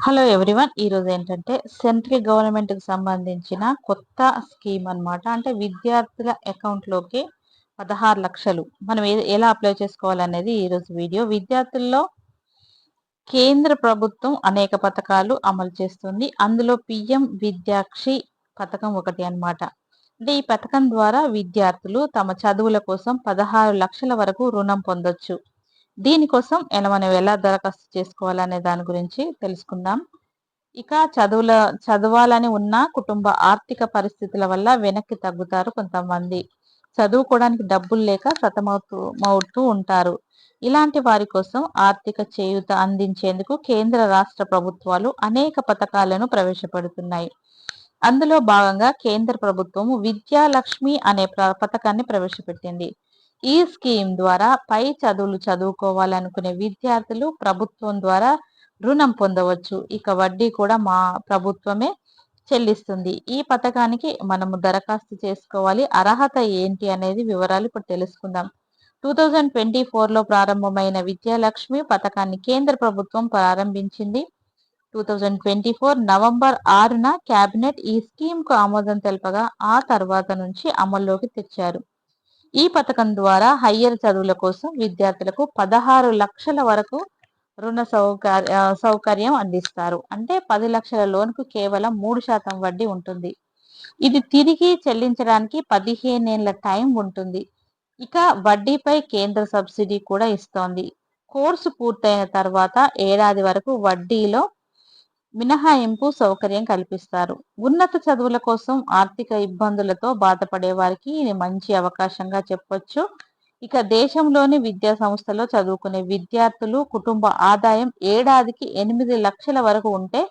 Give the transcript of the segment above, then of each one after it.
Hello everyone. ఈరోజు ఏంటంటే central గవర్నమెంట్కి సంబంధించిన కొత్త స్కీమ్ అన్నమాట. అంటే విద్యార్థుల అకౌంట్లోకి 16 లక్షలు మనం ఎలా అప్లై చేసుకోవాలనేది ఈరోజు వీడియో. విద్యార్థుల్లో కేంద్ర ప్రభుత్వం అనేక పథకాలు అమలు చేస్తుంది. అందులో పిఎం విద్యాక్షి పథకం ఒకటి అన్నమాట. అంటే ఈ పథకం ద్వారా విద్యార్థులు తమ చదువుల కోసం 16 లక్షల వరకు రుణం పొందొచ్చు. దీనికోసం మనం ఎలా దరఖాస్తు చేసుకోవాలనే దాని గురించి తెలుసుకుందాం. ఇక చదవాలని ఉన్న కుటుంబ ఆర్థిక పరిస్థితుల వల్ల వెనక్కి తగ్గుతారు కొంతమంది. చదువుకోవడానికి డబ్బులు లేక సతమవుతూ ఉంటారు. ఇలాంటి వారి కోసం ఆర్థిక చేయూత అందించేందుకు కేంద్ర రాష్ట్ర ప్రభుత్వాలు అనేక పథకాలను ప్రవేశపెడుతున్నాయి. అందులో భాగంగా కేంద్ర ప్రభుత్వము విద్యాలక్ష్మి అనే పథకాన్ని ప్రవేశపెట్టింది. ఈ స్కీమ్ ద్వారా పై చదువులు చదువుకోవాలనుకునే విద్యార్థులు ప్రభుత్వం ద్వారా రుణం పొందవచ్చు. ఇక వడ్డీ కూడా మా ప్రభుత్వమే చెల్లిస్తుంది. ఈ పథకానికి మనము దరఖాస్తు చేసుకోవాలి. అర్హత ఏంటి అనేది వివరాలు ఇప్పుడు తెలుసుకుందాం. 2024లో ప్రారంభమైన విద్యాలక్ష్మి పథకాన్ని కేంద్ర ప్రభుత్వం ప్రారంభించింది. 2024 నవంబర్ 6న కేబినెట్ ఈ స్కీమ్ కు ఆమోదం తెలపగా ఆ తర్వాత నుంచి అమల్లోకి తెచ్చారు. ఈ పథకం ద్వారా హయ్యర్ చదువుల కోసం విద్యార్థులకు 16 లక్షల వరకు రుణ సౌకర్యం అందిస్తారు. అంటే 10 లక్షల లోన్కు కేవలం 3% వడ్డీ ఉంటుంది. ఇది తిరిగి చెల్లించడానికి 15 ఏళ్ల టైం ఉంటుంది. ఇక వడ్డీపై కేంద్ర సబ్సిడీ కూడా ఇస్తోంది. కోర్సు పూర్తయిన తర్వాత ఏడాది వరకు వడ్డీలో మినహాయింపు సౌకర్యం కల్పిస్తారు. ఉన్నత చదువుల కోసం ఆర్థిక ఇబ్బందులతో బాధపడే వారికి ఇది మంచి అవకాశంగా చెప్పొచ్చు. ఇక దేశంలోని విద్యా సంస్థలో చదువుకునే విద్యార్థులు కుటుంబ ఆదాయం ఏడాదికి 8 లక్షల వరకు ఉంటే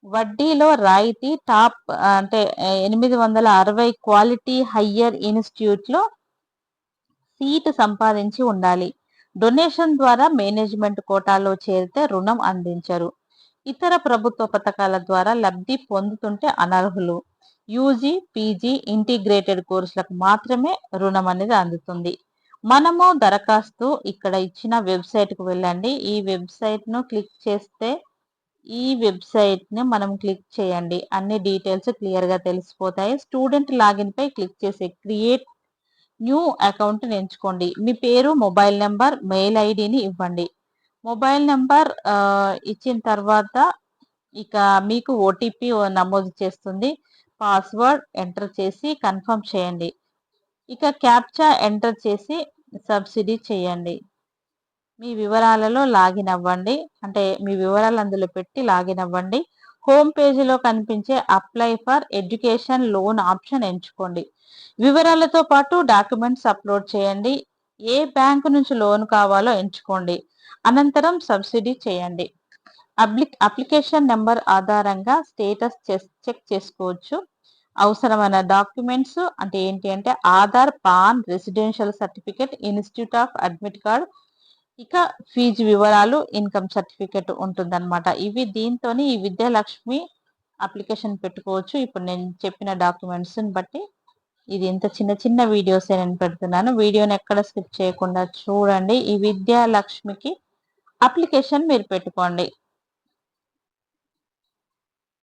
వడ్డీలో రాయితీ టాప్ అంటే 860 క్వాలిటీ హయ్యర్ ఇన్స్టిట్యూట్ లో సీటు సంపాదించి ఉండాలి. డొనేషన్ ద్వారా మేనేజ్మెంట్ కోటాలో చేరితే రుణం అందించరు. ఇతర ప్రభుత్వ పథకాల ద్వారా లబ్ధి పొందుతుంటే అనర్హులు. యూజీ, పీజీ ఇంటిగ్రేటెడ్ కోర్సులకు మాత్రమే రుణం అనేది అందుతుంది. మనము దరఖాస్తు ఇక్కడ ఇచ్చిన వెబ్సైట్కు వెళ్ళండి. ఈ వెబ్సైట్ను క్లిక్ చేస్తే ఈ వెబ్సైట్ని మనం క్లిక్ చేయండి. అన్ని డీటెయిల్స్ క్లియర్గా తెలిసిపోతాయి. స్టూడెంట్ లాగిన్ పై క్లిక్ చేసి క్రియేట్ న్యూ అకౌంట్ని ఎంచుకోండి. మీ పేరు, మొబైల్ నెంబర్, మెయిల్ ఐడిని ఇవ్వండి. మొబైల్ నెంబర్ ఇచ్చిన తర్వాత ఇక మీకు ఓటీపీ నమోదు చేస్తుంది. పాస్వర్డ్ ఎంటర్ చేసి కన్ఫర్మ్ చేయండి. ఇక క్యాప్చా ఎంటర్ చేసి సబ్సిడీ చేయండి. మీ వివరాలలో లాగిన్ అవ్వండి. అంటే మీ వివరాలు అందులో పెట్టి లాగిన్ అవ్వండి. హోమ్ పేజీలో కనిపించే apply for education loan option ఎంచుకోండి. వివరాలతో పాటు డాక్యుమెంట్స్ అప్లోడ్ చేయండి. ఏ బ్యాంకు నుంచి లోన్ కావాలో ఎంచుకోండి. అనంతరం సబ్సిడీ చేయండి. అప్లికేషన్ నెంబర్ ఆధారంగా స్టేటస్ చెక్ చేసుకోవచ్చు. అవసరమైన డాక్యుమెంట్స్ అంటే ఏంటి అంటే Aadhaar, pan, residential certificate, institute of admit card, ఇక ఫీజు వివరాలు, ఇన్కమ్ సర్టిఫికేట్ ఉంటుందన్నమాట. ఇవి దీంతోని ఈ విద్యాలక్ష్మి అప్లికేషన్ పెట్టుకోవచ్చు. ఇప్పుడు నేను చెప్పిన డాక్యుమెంట్స్ బట్టి ఇది ఇంత చిన్న చిన్న వీడియోస్ నేను పెడుతున్నాను. వీడియోని ఎక్కడ స్కిప్ చేయకుండా చూడండి. ఈ విద్యాలక్ష్మికి అప్లికేషన్ మీరు పెట్టుకోండి.